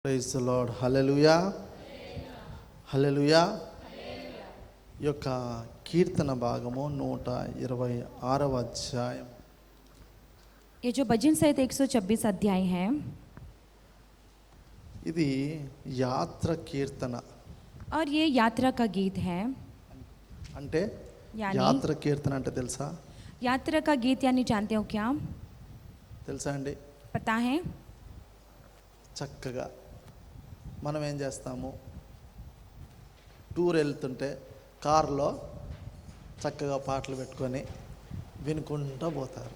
Praise the Lord. Hallelujah, hallelujah. ఈ యొక్క కీర్తన భాగము 126వ అధ్యాయం. ये जो भजन संहिता 126 अध्याय है, ఇది యాత్ర కీర్తన. और ये यात्रा का गीत है. అంటే यानी యాత్ర కీర్తన అంటే తెలుసా? यात्रा का गीत यानी जानते हो क्या? తెలుసా అండి? पता है? చక్కగా మనం ఏం చేస్తాము, టూర్ వెళ్తుంటే కారులో చక్కగా పాటలు పెట్టుకొని వినుకుంటూ పోతారు.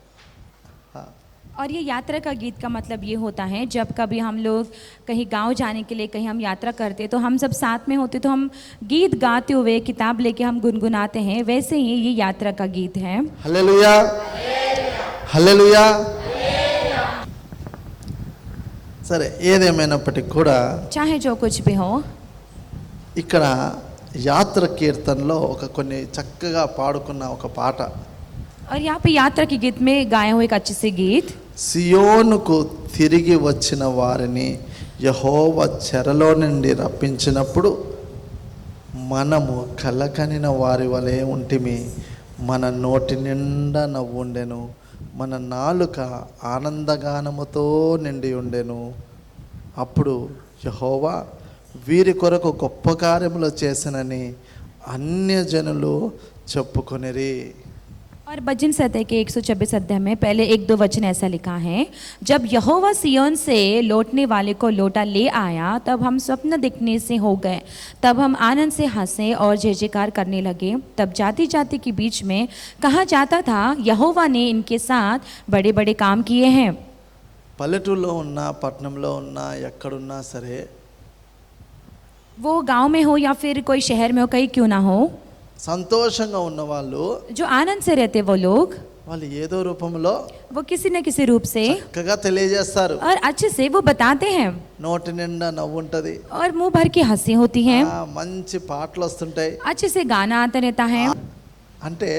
और ये यात्रा का गीत का मतलब ये होता है, जब कभी हम लोग कहीं गांव जाने के लिए कहीं हम यात्रा करते तो हम सब साथ में होते तो हम गीत गाते हुए किताब लेके हम गुनगुनाते हैं. वैसे ही ये यात्रा का गीत है. హల్లెలూయా, హల్లెలూయా. సరే, ఏదేమైనప్పటికీ కూడా चाहे जो कुछ भी हो, ఇక్కడ యాత్ర కీర్తనలో కొన్ని చక్కగా పాడుకున్న ఒక పాట. और यहाँ पे यात्रा के गीत में गाया हुआ एक अच्छे से गीत. సియోనుకు తిరిగి వచ్చిన వారిని యెహోవా చెరలో నుండి రప్పించినప్పుడు మనము కలకనిన వారి వలె ఉంటిమి, మన నోటి నిండా నవ్వుండెను, మన నాలుక ఆనందగానముతో నిండి ఉండెను. అప్పుడు యెహోవా వీరి కొరకు గొప్ప కార్యములు చేసినని అన్యజనులు చెప్పుకొనిరి. और भजन संहिता के 126 अध्याय में पहले 1-2 वचन ऐसा लिखा है, जब यहोवा सिय्योन से लौटने वाले को लौटा ले आया, तब हम स्वप्न देखने से हो गए, तब हम आनंद से हंसे और जय जयकार करने लगे. तब जाति जाति के बीच में कहा जाता था, यहोवा ने इनके साथ बड़े बड़े काम किए हैं. పల్లెటూరులో ఉన్నా పట్టణంలో ఉన్నా ఎక్కడున్నా సరే, वो गांव में हो या फिर कोई शहर में हो, कहीं क्यों ना हो, సంతోషంగా ఉన్న వాళ్ళు जो आनंद से रहते वो लोग, వాళ్ళు ఏదో రూపంలో वो किसी न किसी रूप से చక్కగా తెలియజేస్తారు. और अच्छे से वो बताते हैं, నోటి నిండా నవ్వు ఉంటది, और मुंह भर की हंसी होती है, మంచి పాటలు వస్తుంటాయి. अच्छे से गाना आता रहता है. అంటే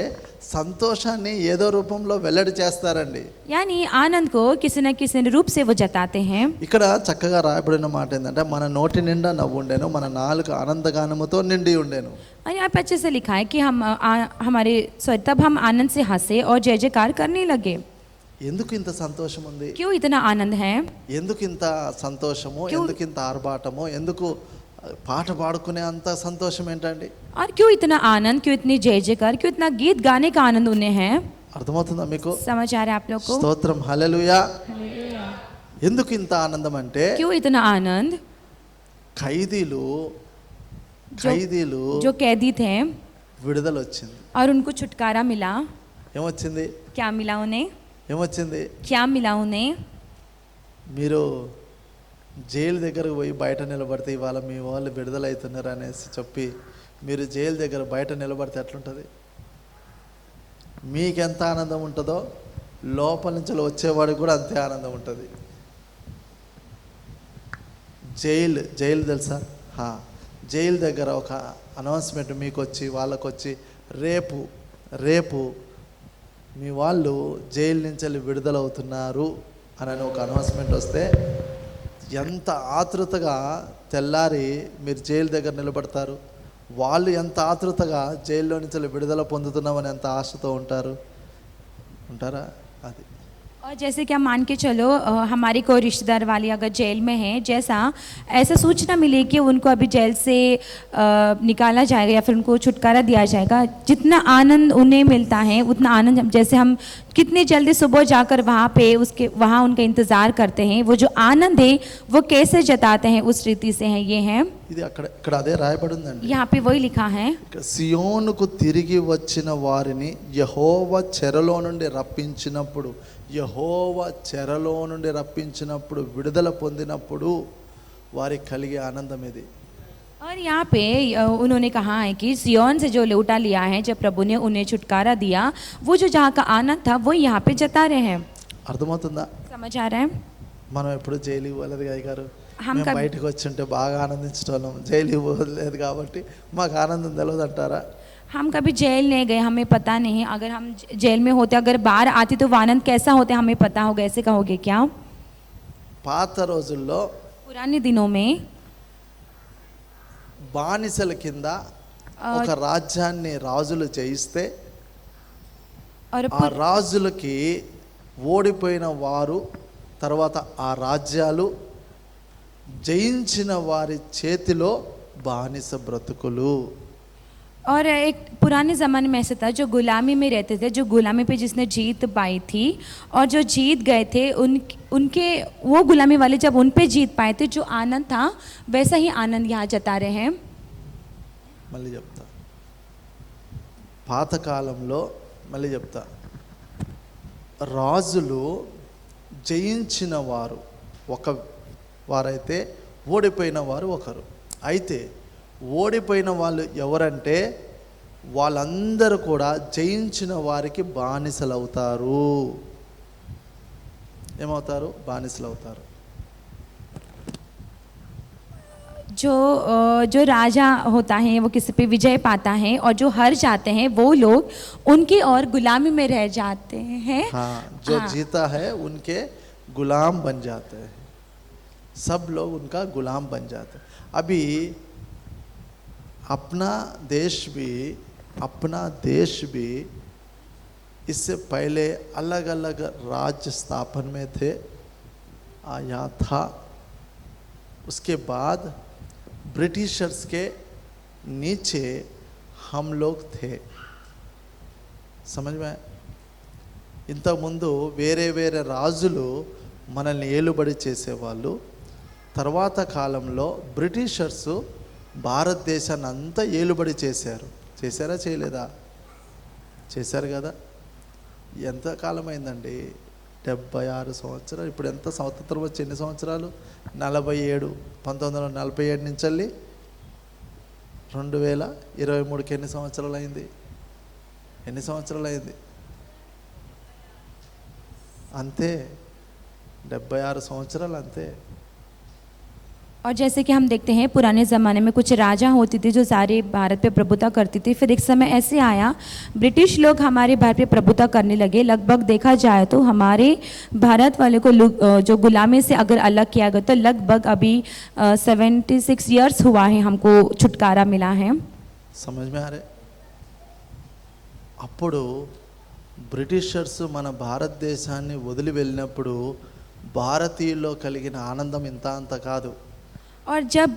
సంతోషాన్ని ఏదో రూపంలో వెల్లడి చేస్తారండి. यानी आनंद को किसी न किसी रूप से वो जताते हैं. ఇక్కడ చక్కగా రాయబడిన మాట ఏంటంటే, మన నోటి నిండా నవ్వు ఉండేను, మన నాలుక ఆనందగానముతో నిండి ఉండేను. और यहाँ पे अच्छे से लिखा है कि तब हम आनंद से हंसे और जय जयकार करने लगे. ఎందుకు ఇంత సంతోషం ఉంది? क्यों इतना आनंद है? ఎందుకు ఇంత సంతోషము, ఎందుకు ఇంత ఆర్భాటము, ఎందుకు పాట పాడుకునే అంత సంతోషం ఏంటండి? और क्यों इतना आनंद, क्यों इतनी जय जयकार, क्यों इतना गीत गाने का आनंद उन्हें है? అర్థమవుతుందా మీకు? समझ आ रहा है आप लोग को? స్తోత్రం, హల్లెలూయా. ఎందుకు ఇంత ఆనందం అంటే, क्यों इतना आनंद? ఖైదీలు जो कैदी थे విడుదల వచ్చింది. और उनको छुटकारा मिला. ఏమొచ్చింది? क्या मिला उन्हें? ఏమొచ్చింది? क्या मिला उन्हें? మీరు జైలు దగ్గరకు పోయి బయట నిలబడితే ఇవాళ మీ వాళ్ళు విడుదల అవుతున్నారు అనేసి చెప్పి మీరు జైలు దగ్గర బయట నిలబడితే ఎట్లుంటుంది? మీకెంత ఆనందం ఉంటుందో లోపల నుంచి వచ్చేవాడికి కూడా అంతే ఆనందం ఉంటుంది. జైలు తెలుసా? జైలు దగ్గర ఒక అనౌన్స్మెంట్ మీకు వచ్చి వాళ్ళకు వచ్చి, రేపు మీ వాళ్ళు జైలు నుంచి వెళ్ళి విడుదలవుతున్నారు అని ఒక అనౌన్స్మెంట్ వస్తే ఎంత ఆతృతగా తెల్లారి మీరు జైలు దగ్గర నిలబడతారు, వాళ్ళు ఎంత ఆతృతగా జైల్లో నుంచి విడుదల పొందుతున్నామని ఎంత ఆశతో ఉంటారా? అది. और जैसे कि हम मान के चलो हमारी कोई रिश्तेदार वाली अगर जेल में है, ऐसा सूचना मिले कि उनको अभी जेल से निकाला जाएगा या फिर उनको छुटकारा दिया जाएगा, जितना आनंद उन्हें मिलता है उतना आनंद जैसे हम कितनी जल्दी सुबह जाकर वहाँ उनका इंतज़ार करते हैं, वो जो आनंद है वो कैसे जताते हैं उस रीति से है. ये है, ఇది ఇక్కడ అదే రాయబడిందండి. यहाँ पे वही लिखा है, సియోనుకు తిరిగి వచ్చిన వారిని యెహోవా చెరలో నుండి రప్పించినప్పుడు, యెహోవా చెరలో నుండి రప్పించినప్పుడు, విడుదల పొందినప్పుడు వారికి కలిగే ఆనందం ఇది. और यहाँ पे उन्होंने कहा है कि सियोन से जो लौटा लिया है, जब प्रभु ने उन्हें छुटकारा दिया, वो जो जहाँ का आनंद था वो यहाँ पे जता रहे हैं. అర్థమవుతుందా? समझ आ रहा है? మనం ఎప్పుడు జైలు ఇవ్వలేదు గారు, हम మేము कभी బయటకు వచ్చి ఉంటే బాగా ఆనందించడం, జైలు ఇవ్వలేదు కాబట్టి మాకు ఆనందం తెలియదు అంటారా? हम कभी जेल नहीं गए, हमें पता नहीं. अगर हम जेल में होते, अगर बाहर आते तो वो आनंद कैसा होता हमें पता होगा, ऐसे कहोगे क्या? పాత రోజుల్లో पुराने दिनों में బానిసల కింద ఒక రాజ్యాన్ని రాజులు జయిస్తే और ఆ రాజులకి ఓడిపోయిన వారు తర్వాత ఆ రాజ్యాలు జయించిన వారి చేతిలో బానిస బ్రతుకులు. और एक पुराने ज़माने में ऐसा था जो गुलामी में रहते थे, जो गुलामी पे जिसने जीत पाई थी और जो जीत गए थे उनके वो गुलामी वाले जब उन पे जीत पाए थे, जो आनंद था वैसा ही आनंद यहाँ जता रहे हैं. మళ్ళీ చెప్తా, పాతకాలంలో మళ్ళీ చెప్తా, రాజులు జయించిన వారు ఒక వారైతే ఓడిపోయిన వారు ఒకరు. అయితే ఓడిపోయిన వాళ్ళు ఎవరంటే వాళ్ళందరూ కూడా జయించిన వారికి బానిసలు అవుతారు. ఏమవుతారు? బానిసలు అవుతారు. जो राजा होता है वो किसी पे विजय पाता है और जो हार जाते हैं वो लोग उनकी और गुलामी में रह जाते हैं. हाँ, जो जीता है उनके गुलाम बन जाते हैं. सब लोग उनका गुलाम बन जाते हैं. अभी अपना देश भी इससे पहले अलग अलग राज्य स्थापन में थे, यहाँ था. उसके बाद ब्रिटिशर्स के नीचे हम लोग थे. समझ में? ఇంతకుముందు వేరే వేరే రాజులు మనల్ని ఏలుబడి చేసేవాళ్ళు. తర్వాత కాలంలో బ్రిటిషర్స్ భారతదేశాన్ని అంతా ఏలుబడి చేశారు. చేశారా చేయలేదా? చేశారు కదా. ఎంత కాలం అయిందండి? 76 సంవత్సరాలు. ఇప్పుడు ఎంత స్వతంత్రం వచ్చి ఎన్ని సంవత్సరాలు? 47. 1947 నుంచి వెళ్ళి 2023కి ఎన్ని సంవత్సరాలు అయింది? ఎన్ని సంవత్సరాలు అయింది? అంతే, 76 సంవత్సరాలు అంతే. और जैसे कि हम देखते हैं पुराने ज़माने में कुछ राजा होती थी जो सारे भारत पे प्रभुता करती थी. फिर एक समय ऐसे आया ब्रिटिश लोग हमारे भारत पे प्रभुता करने लगे. लगभग देखा जाए तो हमारे भारत वाले को जो गुलामी से अगर अलग किया गया तो लगभग अभी 76 ईयर्स हुआ है हमको छुटकारा मिला है. समझ में आ रहे? అప్పుడు బ్రిటిషర్స్ మన భారతదేశాన్ని వదిలి వెళ్ళినప్పుడు భారతీయుల్లో కలిగిన ఆనందం ఇంత అంత కాదు. और जब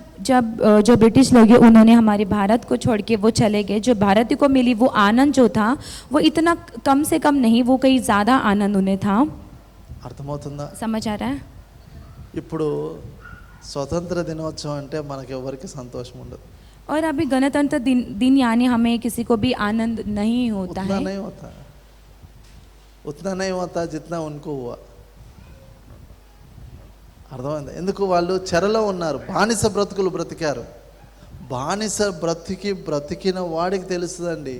जो ब्रिटिश लोग हैं उन्होंने हमारे भारत को छोड़ के वो चले गए, जो भारतीय को मिली वो आनंद जो था वो इतना कम से कम नहीं, वो कहीं ज़्यादा आनंद उन्हें था. అర్థమవుతుందా? समझ आ रहा है? ఇప్పుడు స్వతంత్ర దినోత్సవం అంటే మనకి ఎవరికి సంతోషం ఉండదు. और अभी गणतंत्र दिन यानी हमें किसी को भी आनंद नहीं होता उतना है. नहीं होता जितना उनको हुआ. అర్థమైంది? ఎందుకు? వాళ్ళు చెరలో ఉన్నారు, బానిస బ్రతుకులు బ్రతికారు. బానిస బ్రతికిన వాడికి తెలుస్తుందండి.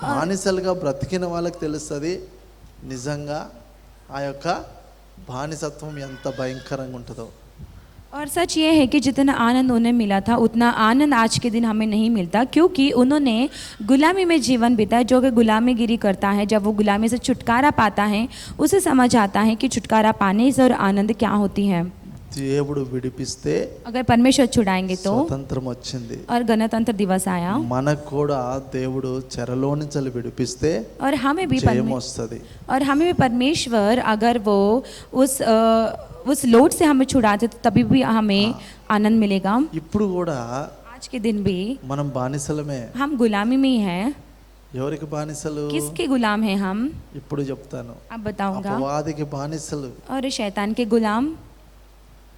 బానిసలుగా బ్రతికిన వాళ్ళకి తెలుస్తుంది నిజంగా ఆ యొక్క బానిసత్వం ఎంత భయంకరంగా ఉంటుందో. और सच ये है कि जितना आनंद उन्हें मिला था उतना आनंद आज के दिन हमें नहीं मिलता, क्योंकि उन्होंने गुलामी में जीवन बिताया. जो कि गुलामीगिरी करता है, जब वो गुलामी से छुटकारा पाता है उसे समझ आता है कि छुटकारा पाने से और आनंद क्या होती है. దేవుడు విడిపిస్తే अगर परमेश्वर छुड़ाएंगे तो స్వతంత్రం వచ్చింది. और गणतंत्र दिवस आया. మనకు కూడా దేవుడు చెరలో నుంచి విడిపిస్తే और हमें भी परमेश्वर अगर वो उस लोड से हमें छुड़ाते तो तभी भी हमें आनंद मिलेगा. ఇప్పుడు కూడా आज के दिन भी మనం బానిసలమే. हम गुलामी में ही हैं. ఎవరికి బానిసలు? किसके गुलाम हैं हम? ఇప్పుడు చెప్తాను. अब बताऊंगा. అపవాదికి బానిసలు. और शैतान के गुलाम.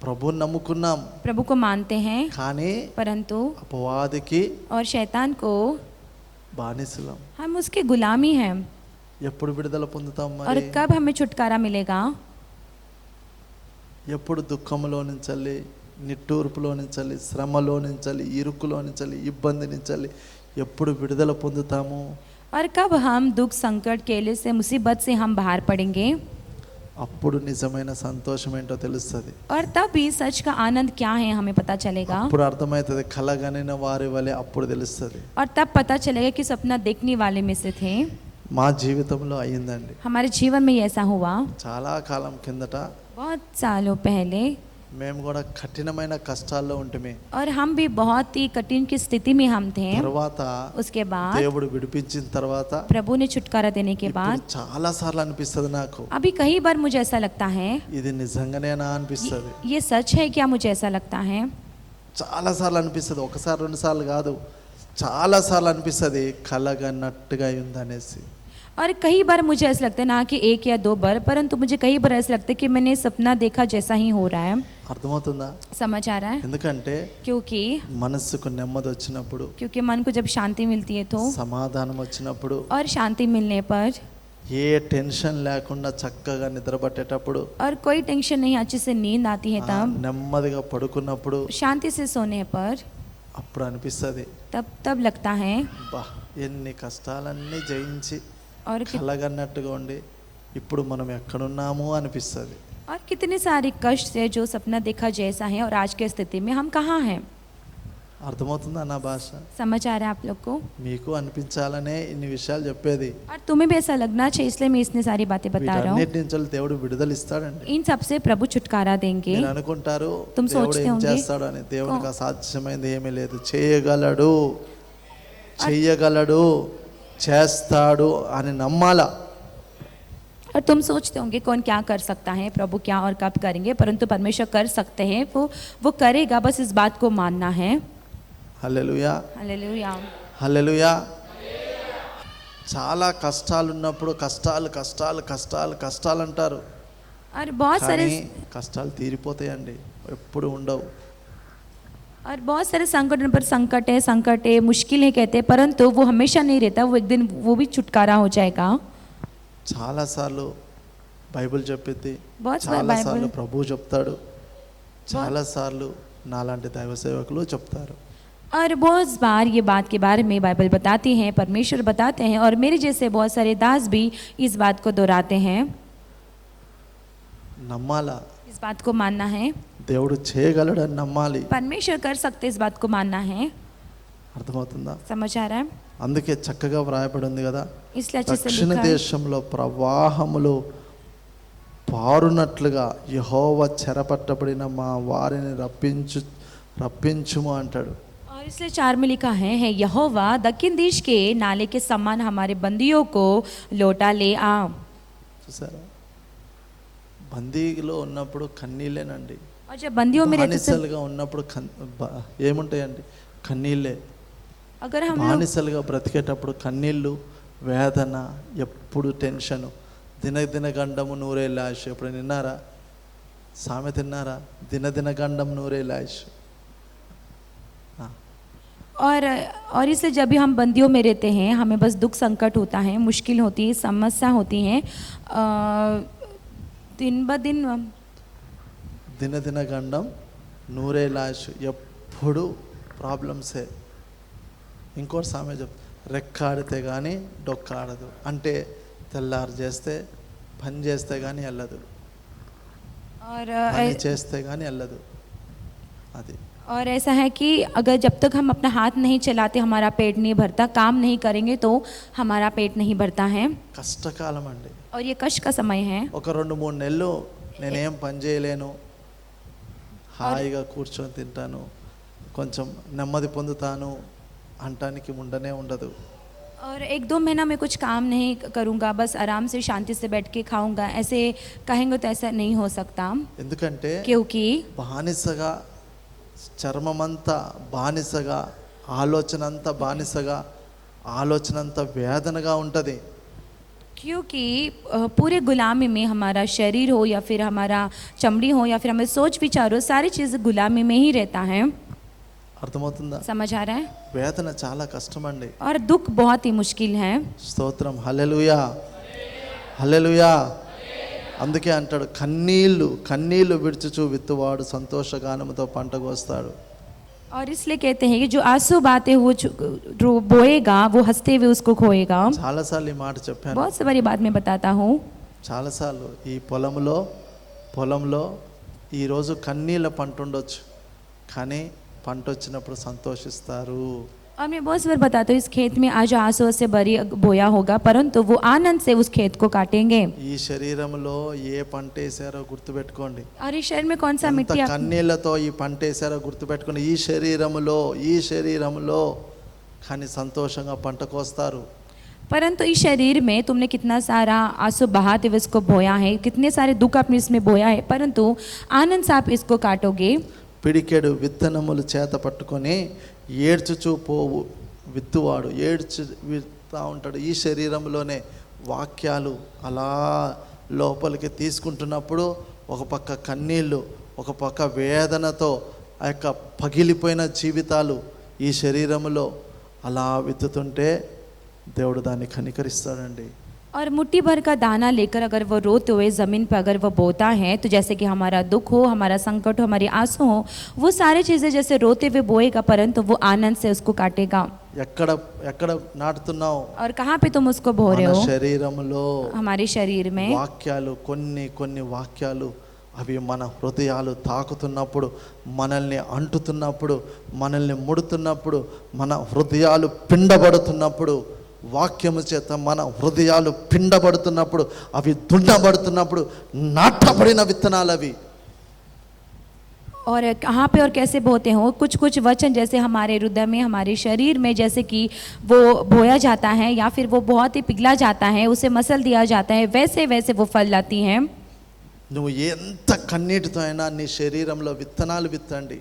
ప్రభువుని నమ్ముకున్నాం, प्रभु को मानते हैं, కానీ परंतु అపవాదికి और शैतान को బానిసలం. हम उसके गुलामी हैं. ఎప్పుడు విడుదల పొందుతాం और మరి? कब हमें छुटकारा मिलेगा? ఎప్పుడు దుఃఖంలో నుంచి, నిట్టూర్పులో నుంచి, శ్రమలో నుంచి, ఇరుకులో నుంచి, ఇబ్బంది నుంచి ఎప్పుడు విడుదల పొందుతాము? और कब हम दुख संकट केले से मुसीबत से हम बाहर पड़ेंगे? అప్పుడు నిజమైన సంతోషం ఏంటో తెలుస్తుంది. और तब भी सच का आनंद क्या है हमें पता चलेगा. అప్పుడు అర్థమవుతుంది. కలగనిన వారి వలె అప్పుడు తెలుస్తుంది. और तब पता चलेगा कि सपना देखने वाले में से थे. మా జీవితంలో అయ్యిందండి. हमारे जीवन में ऐसा हुआ చాలా కాలం కిందట बहुत सालों पहले, మేము కూడా కఠినమైన కష్టాల్లో ఉంటిమి. और हम भी बहुत ही कठिन की स्थिति में हम थे. తర్వాత उसके बाद దేవుడు విడిపించిన తర్వాత प्रभु ने छुटकारा देने के बाद ఇప్పుడు చాలా సార్లు అనిపిస్తుంది నాకు, अभी कई बार मुझे ऐसा लगता है ఇది నిజంగానేనా అనిపిస్తుంది. ये सच है क्या, मुझे ऐसा लगता है. చాలా సార్లు అనిపిస్తుంది, ఒకసారి రెండు సార్లు కాదు, చాలా సార్లు అనిపిస్తుంది కలగన్నట్టుగా ఉందనేసి. और कई बार मुझे ऐसा लगता है, ना कि एक या दो बार, परंतु मुझे कई बार ऐसा लगता है कि मैंने सपना देखा जैसा ही हो रहा है. అర్థమవుతుందా? समझ आ रहा है. ఎందుకంటే क्योंकि మనసుకు నెమ్మది వచ్చినప్పుడు, क्योंकि मन को जब शांति मिलती है तो, సమాధానం వచ్చినప్పుడు, और शांति मिलने पर, ఏ టెన్షన్ లేకుండా చక్కగా నిద్రపట్టేటప్పుడు, और कोई टेंशन नहीं, अच्छे से नींद आती है तब, నెమ్మదిగా పడుకున్నప్పుడు, शांति से सोने पर, అప్పుడు అనిపిస్తుంది तब लगता है. బా ఎన్ని కష్టాలన్నీ జయించి और కలగన్నట్టుగా ఉండి ఇప్పుడు మనం ఎక్కడున్నాము అనిపిస్తుంది. और कितने सारे कष्ट है जो सपना देखा जैसा है, और आज की स्थिति में हम कहाँ हैं. అర్థమవుతుందా నా భాష? समझ आ रहा है आप लोग को. మీకు అనిపించాలనే ఇన్ని విషయాలు చెప్పేది. और तुम्हें भी ऐसा लगना चाहिए, इसलिए मैं इतनी सारी बातें बता रहा हूँ. వీటన్నిటి నుంచి దేవుడు విడుదల ఇస్తాడండి. इन सब से प्रभु छुटकारा देंगे. మీరు అనుకుంటారు तुम దేవుడు सोचते ఏం होंगे, చేస్తాడు అని. దేవునికి అసాధ్యమైనది ఏమీ లేదు. చేయగలడు, చెయ్యగలడు, చేస్తాడు అని నమ్మాలా. और तुम सोचते होंगे कौन क्या कर सकता है, प्रभु क्या और कब करेंगे, परंतु परमेश्वर कर सकते हैं, वो करेगा, बस इस बात को मानना है. హల్లెలూయా, हालेलुया. హల్లెలూయా. చాలా కష్టాలు ఉన్నప్పుడు కష్టాలు కష్టాలు కష్టాలు కష్టాలు అంటారు, और बहुत सारे కానీ కష్టాలు తీరిపోతాయండి, ఎప్పుడు ఉండవు. और बहुत सारे संकटों पर संकट है, मुश्किल है कहते हैं, परंतु वो हमेशा नहीं रहता, वो एक दिन वो भी छुटकारा हो जाएगा. చాలాసార్లు బైబిల్ చెప్పిద్ది, बहुत सारे చాలాసార్లు बाइबल, ప్రభువు చెప్తాడు, చాలాసార్లు నాలాంటి దైవ సేవకులు చెప్తారు. और बहुत बार ये बात के बारे में बाइबल बताती हैं, परमेश्वर बताते हैं, और मेरे जैसे बहुत सारे दास भी इस बात को दोहराते हैं. నమ్మాలా, इस बात को मानना है. దేవుడు చేయగలడని నమ్మాలి. परमेश्वर कर सकते, इस बात को मानना है. అర్థమవుతుందా? समझ आ रहा है. అందుకే చక్కగా వ్రాయబడి ఉంది కదా, इसलिए अच्छे से దక్షిణ लिखा है. దేశంలో ప్రవాహములు పారునట్లుగా యెహోవా చెరపట్టబడిన మా వారిని రప్పించుము అంటాడు. और इसलिए 4 में लिखा है यहोवा दक्षिण देश के नाले के समान हमारे बंदियों को लौटा ले आ. చూసారా, బందీలో ఉన్నప్పుడు కన్నీళ్ళేనండి. और जब बंदियों में रहते थे, బానిసలుగా ఉన్నప్పుడు ఏముంటాయండి? కన్నీళ్ళే. अगर हम लोग బానిసలుగా బ్రతికేటప్పుడు కన్నీళ్ళు, వేదన, ఎప్పుడు టెన్షను, దిన గండము నూరేళ్ళ ఆయుష్. ఎప్పుడు విన్నారా? సామెత విన్నారా? దిన గండం నూరేళ్ళ ఆయుష్. और इसलिए जब भी हम बंदियों में रहते हैं, हमें बस दुख संकट होता है, मुश्किल होती है, समस्या होती है, दिन ब दिन దిన గండం నూరేళ్ళ ఆయుష్. ఎప్పుడు ప్రాబ్లమ్సే. ఇంకోటి సామెత రెక్కాడితే కానీ డొక్కాడదు అంటే, తెల్లారు చేస్తే పని చేస్తే కానీ వెళ్ళదు, और పని చేస్తే కానీ వెళ్ళదు. అది और ऐसा है कि अगर जब तक हम अपना हाथ नहीं चलाते, हमारा पेट नहीं भरता, काम नहीं करेंगे तो हमारा पेट नहीं भरता है. కష్టకాలం అండి. और ये कष्ट का समय है. ఒక 2-3 నెలలు నేనేం పని చేయలేను, హాయిగా కూర్చొని తింటాను, కొంచెం నెమ్మది పొందుతాను అంటానికి ఉండదు. और 1-2 महीना मैं कुछ काम नहीं करूँगा, बस आराम से शांति से बैठ के खाऊंगा, ऐसे कहेंगे तो ऐसा नहीं हो सकता. ఎందుకంటే क्योंकि బానిసగా, చర్మమంతా బానిసగా, ఆలోచన అంతా బానిసగా, ఆలోచన అంతా వేదనగా ఉంటుంది. क्योंकि पूरे गुलामी में हमारा शरीर हो या फिर हमारा चमड़ी हो या फिर हमारे सोच विचार हो, सारी चीज़ गुलामी में ही रहता है. అర్థమవుతుందా? समझ आ रहा है. వేదన చాలా కష్టమండి. और दुख बहुत ही मुश्किल है. స్తోత్రం, హల్లెలూయా, హల్లెలూయా. అందుకే అంటాడు, కన్నీళ్లు విడుచుచు విత్తువాడు సంతోషగానముతో పంట కోస్తాడు. और इसलिए कहते हैं कि जो आंसू बहाते हुए जो बोएगा, वो हंसते हुए उसको खोएगा. చాలాసార్లు ఈ మాట చెప్పాను. बहुत सी बारी बात मैं बताता हूँ. చాలాసార్లు ఈ పొలంలో ఈరోజు కన్నీళ్ళ పంట ఉండొచ్చు, కానీ పంట వచ్చినప్పుడు సంతోషిస్తారు. और मैं बहुत बार बताता हूँ, इस खेत में आज आंसू से बरी बोया होगा, परंतु वो आनंद से उस खेत को काटेंगे। ఈ శరీరంలో ఏ పంట వేసారో గుర్తుపెట్టుకోండి. और इस शरीर में कौन सा ఎంత मिट्टी కన్నీళ్లతో ఈ పంట వేసారో గుర్తుపెట్టుకోండి. ఈ శరీరంలో కానీ సంతోషంగా పంట కోస్తారు. परंतु इस शरीर में तुमने कितना सारा आंसू बहाते हुए इसको बोया है, कितने सारे दुख आपने इसमें बोया है, परंतु आनंद से आप इसको काटोगे। పిడికెడు విత్తనములు చేత పట్టుకొని ఏడ్చుచూ పోవు విత్తువాడు విత్తా ఉంటాడు. ఈ శరీరంలోనే వాక్యాలు అలా లోపలికి తీసుకుంటున్నప్పుడు ఒక పక్క కన్నీళ్ళు, ఒక పక్క వేదనతో ఆ యొక్క పగిలిపోయిన జీవితాలు ఈ శరీరంలో అలా విత్తుతుంటే దేవుడు దాన్ని కనికరిస్తాడండి. और मुट्ठी भर का दाना लेकर अगर वो रोते हुए ज़मीन पर अगर वो बोता है, तो जैसे कि हमारा दुख हो, हमारा संकट हो, हमारी आंसू हो, वो सारी चीज़ें जैसे रोते हुए बोएगा, परंतु वो आनंद से उसको काटेगा। ఎక్కడ ఎక్కడ నాటుతున్నావు? और कहाँ पे तुम उसको बो रहे మన हो? శరీరంలో हमारे शरीर में। వాక్యాలు కొన్ని వాక్యాలు అవి మన హృదయాలు తాకుతున్నప్పుడు, మనల్ని అంటుతున్నప్పుడు, మనల్ని ముడుతున్నప్పుడు, మన హృదయాలు పిండబడుతున్నప్పుడు, వాక్యము చేత మన హృదయాలు పిండబడుతున్నప్పుడు, అవి దున్నబడుతున్నప్పుడు నాటబడిన విత్తనాలు అవి. और कहाँ पे और कैसे बोते हो? कुछ वचन जैसे हमारे हृदय में, हमारे शरीर में जैसे कि वो बोया जाता है या फिर वो बहुत ही पिघला जाता है, उसे मसल दिया जाता है, वैसे वैसे वो फल लाती हैं। నువ్వు ఎంత కన్నీటితో అయినా నీ శరీరంలో విత్తనాలు విత్తండి.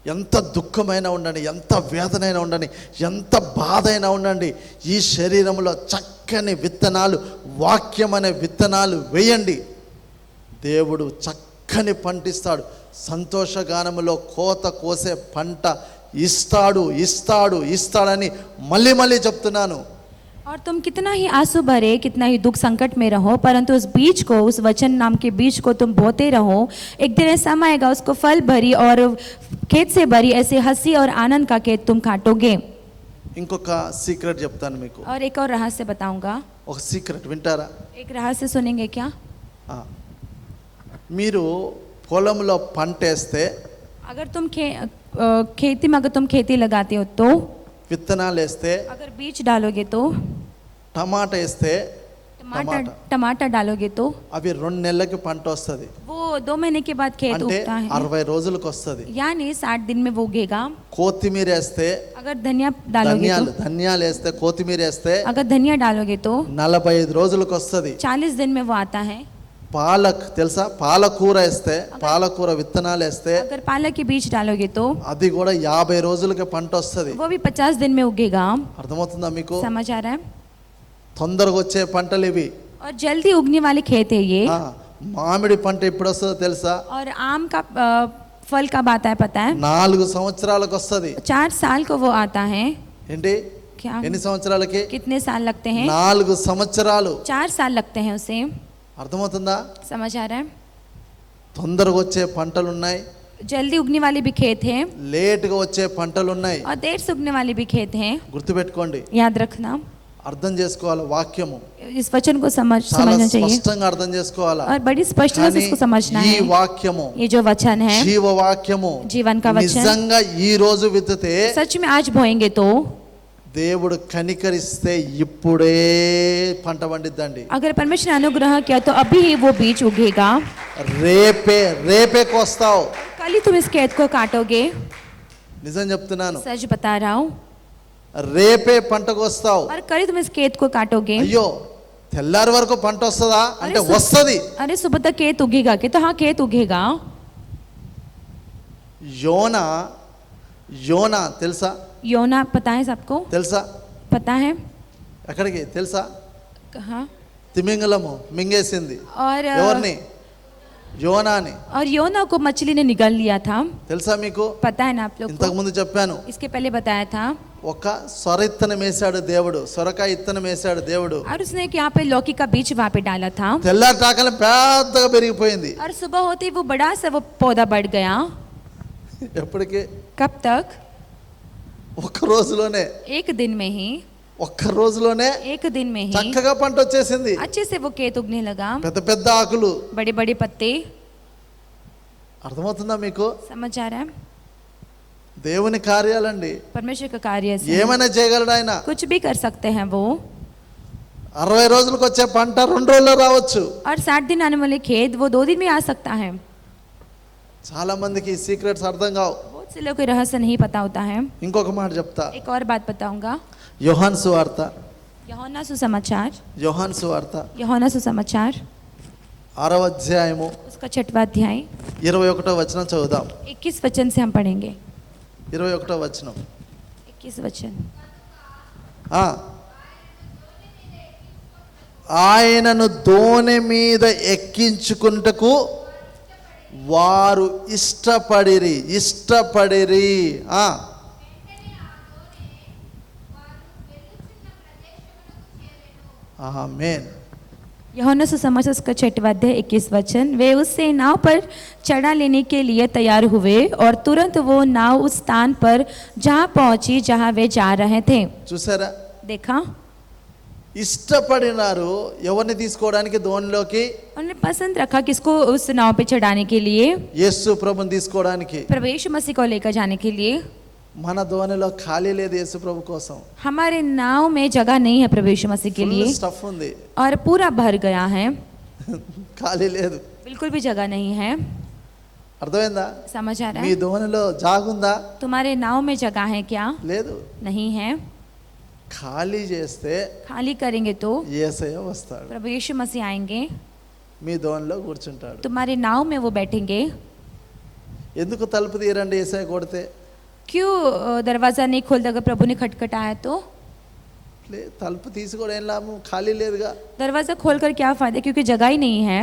ఎంత దుఃఖమైనా ఉండండి, ఎంత వేదనైనా ఉండండి, ఎంత బాధ అయినా ఉండండి, ఈ శరీరంలో చక్కని విత్తనాలు, వాక్యం అనే విత్తనాలు వేయండి. దేవుడు చక్కని పంటిస్తాడు. సంతోషగానములో కోత కోసే పంట ఇస్తాడని మళ్ళీ చెప్తున్నాను. और तुम कितना ही आंसू भरे, कितना ही दुख संकट में रहो, परंतु उस बीज को, उस वचन नाम के बीज को तुम बोते रहो। एक दिन ऐसा आएगा उसको फल भरी और खेत से भरी ऐसे हंसी और आनंद का खेत तुम काटोगे। ఇంకొక సీక్రెట్ చెప్తాను మీకు. और एक और रहस्य बताऊंगा। ఒక సీక్రెట్ వింటారా? एक रहस्य सुनेंगे क्या? మీరు పొలంలో పంట వేస్తే, अगर तुम खेती में अगर तुम खेती लगाते हो तो, విత్తనాలు వేస్తే, अगर बीज डालोगे तो, టమాటా వేస్తే, टमाटर डालोगे तो అవి 2 నెలలకి పంట వస్తుంది. वो 2 महीने के बाद खेत అంటే उगता है, 60 రోజులకు వస్తుంది. यानी 60 दिन में वो उगेगा। కొత్తిమీర వేస్తే, अगर धनिया डालोगे तो, ధనియాలు వేస్తే, కొత్తిమీర వేస్తే अगर धनिया डालोगे तो 45 రోజులకు వస్తుంది. 40 दिन में वो आता है। పాలక్ తెలుసా? పాలకూర వేస్తే, పాలకూర విత్తనాలు వేస్తే, अगर पालक के बीज डालोगे तो అది కూడా 50 రోజులకి పంట వస్తుంది. वो भी 50 दिन में उगेगा। అర్థమవుతుందా మీకు? समझ आ रहा है? తొందరగా వచ్చే పంటలు ఇవి. और जल्दी उगने वाले खेत है ये। మామిడి పంట ఎప్పుడు వస్తుందో తెలుసా? और आम का फल कब आता है पता है? 4 సంవత్సరాలకు వస్తుంది. 4 साल को वो आता है। ఏంటి? क्या? ఎన్ని సంవత్సరాలకి? कितने साल लगते हैं? 4 సంవత్సరాలు. 4 साल लगते हैं उसे। అర్థమవుతుందా? समझ आ रहा है? తొందరగా వచ్చే పంటలు ఉన్నాయి, जल्दी उगने वाले भी खेत हैं, లేట్గా వచ్చే పంటలు ఉన్నాయి. और देर से उगने वाले भी खेत हैं। గుర్తుపెట్టుకోండి, याद रखना, అర్థం చేసుకోవాలి. వాక్యము इस वचन को చాలా समझना चाहिए స్పష్టంగా అర్థం చేసుకోవాలా. और बड़ी स्पष्टता से इसको समझना ఈ है। వాక్యము ये जो वचन है, జీవ వాక్యము जीवन का वचन, నిజంగా ఈ రోజు విత్తితే, सच में आज बोएंगे तो దేవుడు కనికరిస్తే ఇప్పుడే పంట పండిద్దండి. अगर परमेश्वर ने अनुग्रह किया तो अभी ही वो बीज उगेगा। రేపే కోస్తావు. कल ही तुम इस खेत को काटोगे। నిజం చెప్తున్నాను, सच बता रहा हूँ। రేపే పంట కోస్తావు. और कल ही तुम इस खेत को काटोगे। అయ్యో తెల్లారి వరకు పంట వస్తుందా అంటే अरे వస్తుంది. अरे सुबह तक खेत उगेगा कि? तो हाँ, खेत उगेगा। యోనా తెలుసా? योना पता है सबको? తెలుసా? पता है? ఎక్కడికి తెలుసా? कहाँ? తిమింగలము మింగేసింది और ఎవరిని? యోనాని. और योना को मछली ने निगल लिया था। తెలుసా మీకు? पता है ना आप लोग ఇంతకు को? ముందు చెప్పాను. इसके पहले बताया था। ఒక సొర ఇత్తనం వేశాడు దేవుడు, సొరకాయ ఇత్తనం వేశాడు దేవుడు. और उसने यहाँ पे लौकी का बीज वहाँ पे डाला था। తెల్లారి టాకల పెద్దగా పెరిగిపోయింది. और सुबह होते ही वो बड़ा सा वो पौधा बढ़ गया। ఎప్పటికి? कब तक? ఒక్క రోజులోనే, एक दिन में ही, ఒక్క రోజులోనే एक दिन में ही చక్కగా పంట వచ్చేసింది. अच्छे से वो खेत उगने लगा। పెద్ద పెద్ద ఆకులు. बड़े बड़े पत्ते। అర్థమవుతుందా మీకు? समझ आ रहा है? దేవుని కార్యాలండి. परमेश्वर का कार्य से ఏమైనా చేయగలడు ఆయన. कुछ भी कर सकते हैं वो. 60 రోజులకు వచ్చే పంట 2 రోజుల్లో రావచ్చు. और 60 दिन आने वाले खेत वो 2 दिन में आ सकता है. చాలా మందికి ఈ సీక్రెట్స్ అర్థం కావు. बहुत से लोगों को रहस्य नहीं पता होता है. ఇంకొక మాట చెప్తా. एक और बात बताऊंगा. యోహాను సువార్త, यूहन्ना सुसमाचार, యోహాను సువార్త यूहन्ना सुसमाचार 6వ అధ్యాయము उसका 6वां अध्याय 21వ వచనం చదువుదాం. 21 वचन से हम पढ़ेंगे. 21వ వచనం. 21 वचन. ఆయనను దోణి మీద ఎక్కించుకుంటకు వారు ఇష్టపడిరి. ఆమేన్. यूहन्ना सुसमाचार उसका 6वां अध्याय 21 वचन. वे उससे नाव पर चढ़ा लेने के लिए तैयार हुए और तुरंत वो नाव उस स्थान पर जहाँ पहुंची जहाँ वे जा रहे थे. చూసారా, देखा, ఇష్టపడినారు ఎవరిని తీసుకోవడానికి దోణిలోకి? उन्होंने पसंद रखा किसको उस नाव पे चढ़ाने के लिए? యేసు ప్రభుని తీసుకోవడానికి. प्रभु यीशु मसीह को लेकर जाने के लिए. మన దోణిలో ఖాళీ లేదు యేసు ప్రభు కోసం. हमारे नाव में जगह नहीं है प्रभु यीशु मसीह के लिए స్టఫ్ ఉంది, और पूरा भर गया है, ఖాళీ లేదు. बिल्कुल भी जगह नहीं है. అర్థమైందా? समझ आ रहा మీ है? దోణిలో జాగుందా? तुम्हारे नाव में जगह है क्या? లేదు. नहीं है. ఖాళీ చేస్తే खाली करेंगे तो యేసయ్య వస్తాడు, प्रभु यीशु मसीह आएंगे, మీ దోణిలో కూర్చుంటాడు. तुम्हारे नाव में वो बैठेंगे. ఎందుకు తలుపు తీయరండి యేసయ్య కొడితే? क्यों दरवाज़ा नहीं खोलता अगर प्रभु ने खटखटाया तो? తలుపు తీసుకోవడం ఏం లాభం, ఖాళీ లేదుగా. दरवाज़ा खोलकर क्या फ़ायदा, क्योंकि जगह ही नहीं है.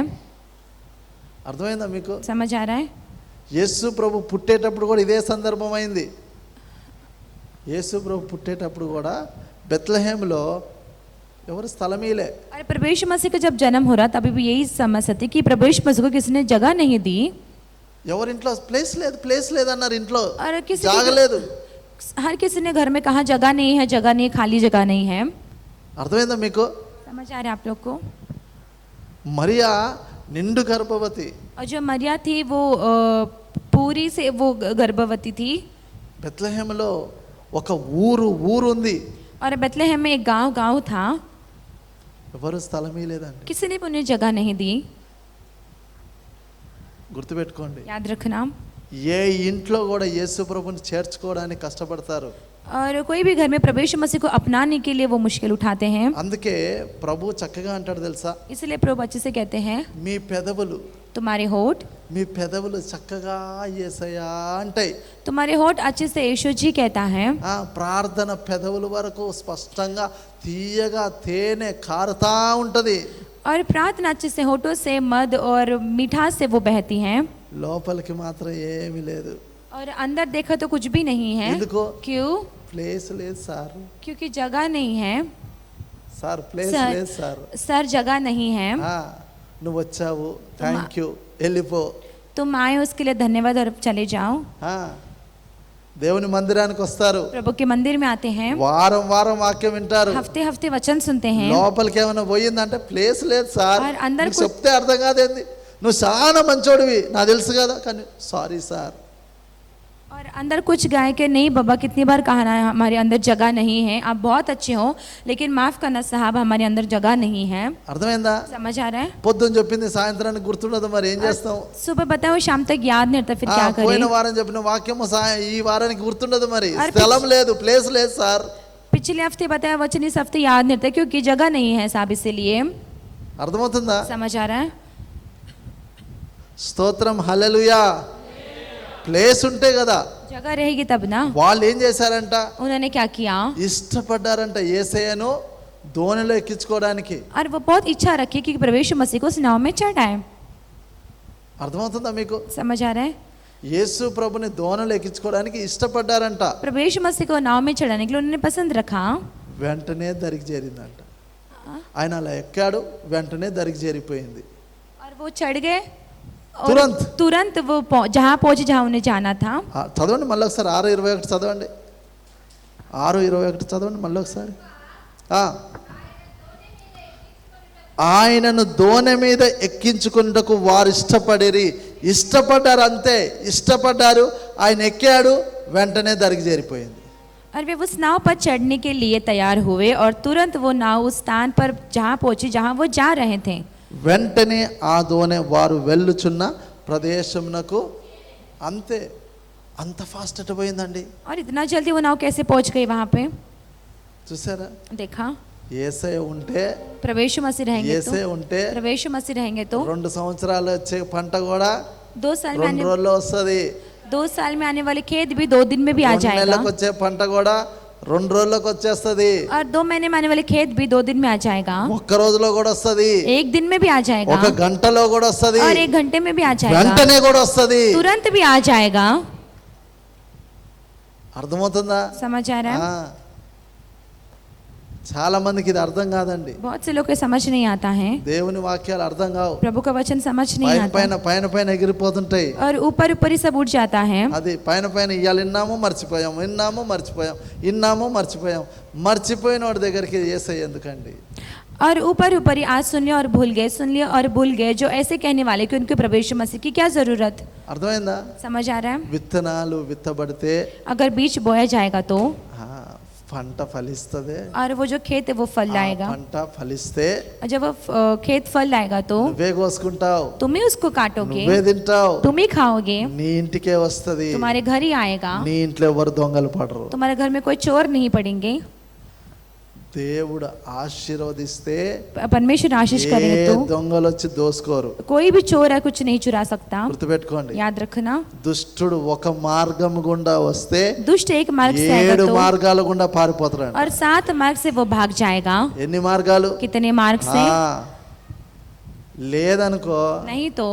అర్థమైందా మీకు? समझ आ रहा है? యేసు ప్రభు పుట్టేటప్పుడు కూడా ఇదే సందర్భం అయింది. యేసు ప్రభు పుట్టేటప్పుడు కూడా బెత్లెహేంలో ఎవరు స్థలమీలే. अरे प्रभु यीशु मसीह का जब जन्म हो रहा तभी भी यही समस्या थी कि प्रभु यीशु मसीह को किसी ने जगह नहीं दी. ఎవరింట్లో ప్లేస్ లేదు అన్నారు, ఇంట్లో और किसी జాగలేదు. हर किसी ने घर में कहा जगह नहीं है, खाली जगह नहीं है. అర్థమైందా మీకు? समझ आ रहा है आप लोग को? మరియా నిండు గర్భవతి. और जो मरिया थी वो पूरी से वो गर्भवती थी. బెత్లెహేంలో ఒక ఊరు ఉంది. और बेथलेहम में एक गांव था. ఎవరు స్థలమే లేదండి. किसी ने भी उन्हें जगह नहीं दी. గుర్తుపెట్టుకోండి, याद रखना. ఏ ఇంట్లో కూడా యేసు ప్రభుని చేర్చుకోవడానికి కష్టపడతారు. और कोई भी घर में प्रभु यीशु मसीह को अपनाने के लिए वो मुश्किल उठाते हैं. అందుకే ప్రభు చక్కగా అంటాడు తెలుసా, इसलिए प्रभु अच्छे से कहते हैं మీ పెదవులు, तुम्हारे होठ, మీ పెదవులు చక్కగా యేసయ్యా అంటాయి. तुम्हारे होठ अच्छे से यीशु जी कहता है. ప్రార్థన పెదవుల వరకు స్పష్టంగా తీయగా తేనె కారుతా ఉంటది. और प्रार्थना अच्छे से होठों से मद और मिठास से वो बहती हैं. లోపలికి మాత్రం ఏమీ లేదు. और अंदर देखा तो कुछ भी नहीं है. ఎందుకో? क्यों? ప్లేస్ లేదు సార్. क्योंकि जगह नहीं है. సార్ ప్లేస్ లేదు సార్. सर जगह नहीं है. నువ్వు వచ్చావు, థ్యాంక్ యూ, వెళ్ళిపో. तुम आए उसके लिए धन्यवाद और चले जाओ. దేవుని మందిరానికి వస్తారు, प्रभु के मंदिर में आते हैं, వారం వాక్యం వింటారు, हफ्ते हफ्ते वचन सुनते हैं. లోపలికి ఏమైనా పోయిందంటే ప్లేస్ లేదు సార్. और अंदर నీకు చెప్తే అర్థం కాదేంది, నువ్వు చాలా మంచోడివి నాకు తెలుసు కదా, కానీ సారీ సార్. और अंदर कुछ गाय के नहीं बाबा, कितनी बार कहा ना हमारे अंदर जगह नहीं है, आप बहुत अच्छे हो लेकिन माफ करना साहब हमारे अंदर जगह नहीं है. అర్థమైందా? समझ आ रहा है? పొద్దున్న చెప్పింది సాయంత్రానికి గుర్తుండదు, మరి ఏం చేస్తాం? सुबह बताओ शाम तक याद नहीं रहता, फिर क्या పోయిన करें? వారం చెప్పిన వాక్యము ఈ వారానికి గుర్తుండదు, మరి స్థలం లేదు, ప్లేస్ లేదు సార్. पिछले हफ्ते बताया वचन इस हफ्ते याद नहीं रहता क्योंकि जगह नहीं है साहब, इसीलिए. అర్థమవుతుందా? समझ आ रहा है? స్తోత్రం, హల్లెలూయా. ప్లేస్ ఉంటే కదా. जगह रहेगी तब ना. వాళ్ళు ఏం చేశారంట, उन्होंने क्या किया? ఇష్టపడ్డారంట యేసయ్యను దోణిలో ఎక్కించుకోవడానికి. और वो बहुत इच्छा रखी कि प्रभु यीशु मसीह को उस नाव में चढ़ाए. అర్థమవుతుందా మీకు? समझ आ रहा है? యేసు ప్రభుని దోణిలో ఎక్కించుకోవడానికి ఇష్టపడ్డారంట. प्रभु यीशु मसीह को नाव में चढ़ाने के लिए उन्होंने पसंद रखा. వెంటనే దరికి చేరిందంట. ఆయన అలా ఎక్కాడు, వెంటనే దరికి చేరిపోయింది. और वो चढ़ गए, तुरंत वो जहाँ पहुंचे जहाँ उन्हें जाना था. చదవండి మళ్ళీ ఒకసారి 6:21 చదవండి. 6:21 చదవండి మళ్ళీ ఒకసారి. ఆయనను దోణి మీద ఎక్కించుకున్నకు వారు ఇష్టపడారు, అంతే. ఇష్టపడ్డారు, ఆయన ఎక్కాడు, వెంటనే దరికి చేరిపోయింది. और वे उस नाव पर चढ़ने के लिए तैयार हुए और तुरंत वो नाव उस स्थान पर जहाँ पहुंची जहाँ वो जा रहे थे. వెంటనే ఆ దోణి వారు వెళ్ళుచున్న ప్రదేశమునకు అంతే. అంత ఫాస్ట్ అటు పోయిందండి. और इतना जल्दी वो नाव कैसे पहुंच गई वहाँ पे? చూసారా? देखा? యేసయ్య ఉంటే, प्रवेश मसीह रहेंगे యేసయ్య ఉంటే तो प्रवेश मसीह रहेंगे तो 2 సంవత్సరాలు వచ్చే పంట కూడా 2 साल में 2 आने రోజుల్లో వస్తుంది. 2 साल में आने वाले खेत भी 2 दिन में भी आ 2 जाएगा. నెలలకు వచ్చే పంట కూడా 2 రోజుల్లోకి వచ్చేస్తుంది. और 2 महीने में आने वाले खेत भी 2 दिन में आ जाएगा. ఒక్క రోజులో కూడా వస్తుంది. 1 दिन में भी आ जाएगा. ఒక గంటలో కూడా వస్తుంది. और 1 घंटे में भी आ जाएगा. వెంటనే కూడా వస్తుంది. तुरंत भी आ जाएगा. అర్థమవుతుందా? समझ आ रहा है? చాలా మందికి ఇది అర్థం కాదండి. बहुत से लोग को समझ नहीं आता है. దేవుని వాక్యాలు అర్థం కావు. प्रभु का वचन समझ नहीं పైన आता పైన పైన పైన ఎగిరిపోతుంటాయి. और ऊपर ऊपर ही सब उठ जाता है. అది పైన పైన ఇయ్యాలి విన్నాము మర్చిపోయాం, విన్నాము మర్చిపోయాం, విన్నాము మర్చిపోయాం. మర్చిపోయిన వాడి దగ్గరికి యేసయ్య ఎందుకండి? और ऊपर ऊपर ही आज सुन लिया और भूल गए, सुन लिया और भूल गए, जो ऐसे कहने वाले कि उनके प्रवेश मसीह की क्या जरूरत? అర్థమైందా? समझ आ रहा है? విత్తనాలు విత్తబడితే अगर बीज बोया जाएगा तो పంట ఫలిస్తుంది. और वो जो खेत है वो फल ఆ लाएगा. పంట ఫలిస్తే और जब वो खेत फल लाएगा तो నువ్వే కోసుకుంటావు, तुम ही उसको काटोगे, నువ్వే తింటావు, तुम ही खाओगे, నీ ఇంటికే వస్తది. तुम्हारे घर ही आएगा. నీ ఇంట్లో ఎవరు దొంగలు పడరు. तुम्हारे घर में कोई चोर नहीं पड़ेंगे. దేవుడు ఆశీర్వదిస్తే परमेश्वर आशीष ఏ करे तो దొంగలు వచ్చి దోసుకోరు. कोई भी चोर है कुछ नहीं चुरा सकता. గుర్తుపెట్టుకోండి. याद रखना. దుష్టుడు ఒక మార్గం గుండా వస్తే दुष्ट एक मार्ग से आएगा 7 तो మార్గాల గుండా పారిపోతాడు. और 7 मार्ग से वो भाग जाएगा. ఎన్ని మార్గాలు? कितने मार्ग से? లేదనుకో नहीं तो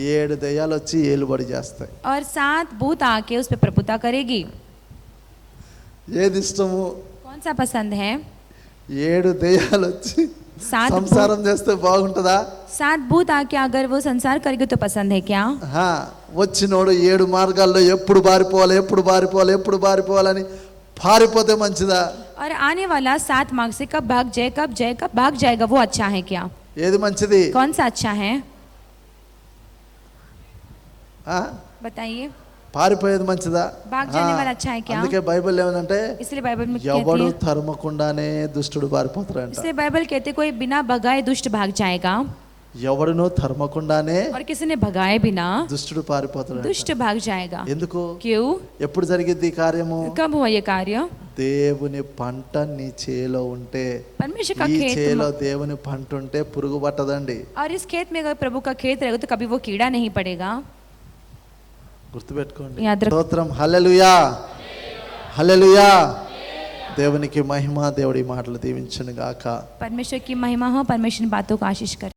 7 దయ్యాలు వచ్చి ఏలుబడి చేస్తాయి. और 7 भूत आके उस पे प्रभुता करेगी. ఏది ఇష్టము? कौन सा पसंद है? 7 దయ్యాలు వచ్చి 7 సంసారం చేస్తే బాగుంటుందా? 7 भूत आके अगर वो संसार करेगी तो पसंद है क्या? వచ్చినోడు 7 మార్గాల్లో ఎప్పుడు పారిపోవాలి, ఎప్పుడు పారిపోవాలి, ఎప్పుడు పారిపోవాలని పారిపోతే మంచిదా? और आने वाला 7 मार्ग से कब भाग जाए, कब जाए, कब भाग जाएगा, वो अच्छा है क्या? ఏది మంచిది? कौन सा अच्छा है? बताइए. పారిపోయేది మంచిదా? भाग जाने वाला अच्छा है क्या? అందుకే బైబిల్ ఏమందంటే इसलिए बाइबल में ఎవడు कहती है, తరుమకుండానే దుష్టుడు పారిపోతాడంట. इसलिए बाइबल कहते कोई बिना भगाए दुष्ट भाग जाएगा. ఎవడును తరుమకుండానే और किसी ने भगाए बिना దుష్టుడు పారిపోతాడు. दुष्ट भाग जाएगा. ఎందుకు? क्यों? ఎప్పుడు జరిగిద్ది ఈ కార్యము? कब हुआ ये कार्य? దేవుని పంట నీ చేలో ఉంటే, परमेश्वर का ఈ खेत చేలో దేవుని పంట ఉంటే పురుగు పట్టదండి. और इस खेत में अगर प्रभु का खेत रहेगा तो कभी वो कीड़ा नहीं पड़ेगा. గుర్తుపెట్టుకోండి. याद रखो. స్తోత్రం. హల్లెలూయా, హల్లెలూయా. దేవునికి మహిమ. దేవుడి మాటలు దీవించును గాక. परमेश्वर की महिमा हो, परमेश्वर इन बातों को आशीष करे.